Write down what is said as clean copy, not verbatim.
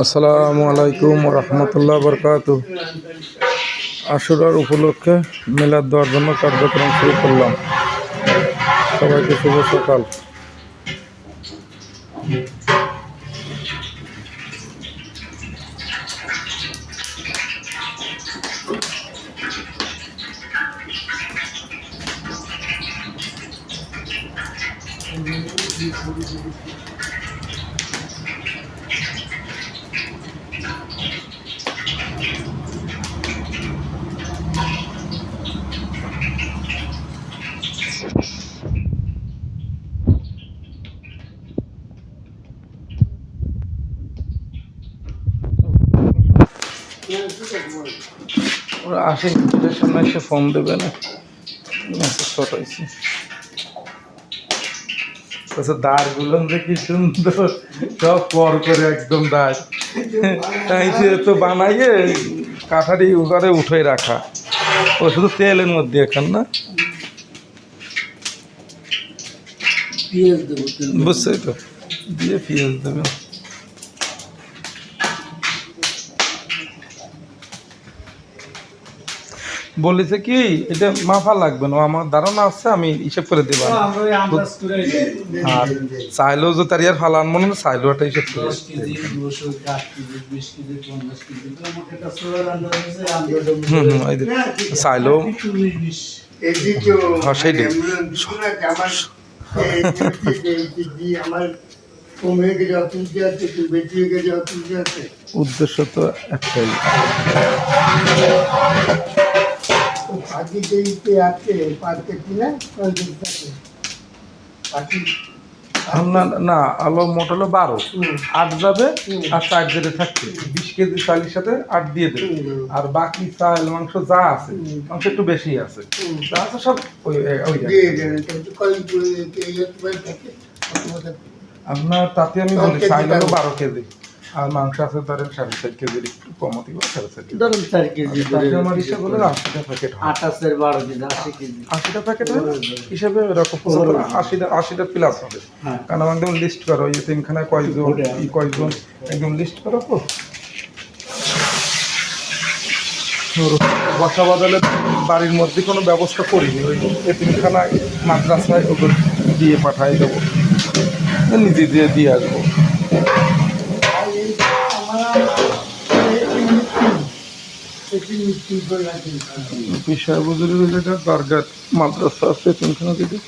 আসসালামু আলাইকুম রহমতুল্লাহ বরকাতুহ। আশুরার উপলক্ষে মিলাদ দেওয়ার জন্য কার্যক্রম শুরু করলাম। সবাইকে শুভ সকাল। ওরা আসে মিনিটের সামনে এসে ফোন দেবে না, শর্ট হয়েছে। দাঁড়গুলো যে কি সুন্দর, সব পর করে একদম দাঁড় তো বানাইয়ে কাঠারি উগারে উঠে রাখা। ও শুধু তেলের মধ্যে এখন না, বুঝছই তো, দিয়ে পেঁয়াজ দেবে। বলেছে কি এটা মাফা লাগবে না, আমার ধারণা আছে, আমি হিসেব করে দেব। আর চাইলেও যে তার ইয়ার ফালান মনে না, চাইলেও একটা হিসেব করে চাইলেও সেইটাই উদ্দেশ্য তো একটাই। না আলো মোট হলো 12, 8 যাবে আর 4 জেলে থাকছে। 20 কেজি চালের সাথে 8 দিয়ে দেবে, আর বাকি চাল মাংস যা আছে, মাংস একটু বেশি আছে, যা আছে সব আপনার তাতে আমি বলি চাইল হলো 12 কেজি, আর মাংস আছে ধরেন 4.5 কেজির একটু কমও দিব, 4.5 কেজি আমার হিসাব হলো 80টা প্যাকেট হয়। 80টা প্যাকেট হয় হিসাবে এরকম 80টা প্লাস হবে। কারণ আমার একদম লিস্ট করো, ওই তিনখানায় কয়জন একদম লিস্ট করো। তো বসা বদলে বাড়ির মধ্যে কোনো ব্যবস্থা করিনি, ওই তিনখানায় মাদ্রাসায় ওগুলো দিয়ে পাঠাই দেবো, নিজে দিয়ে আসবো। বিষয় বুঝলে দরকার মাদ্রাসা আছে তিনখানা দিকে।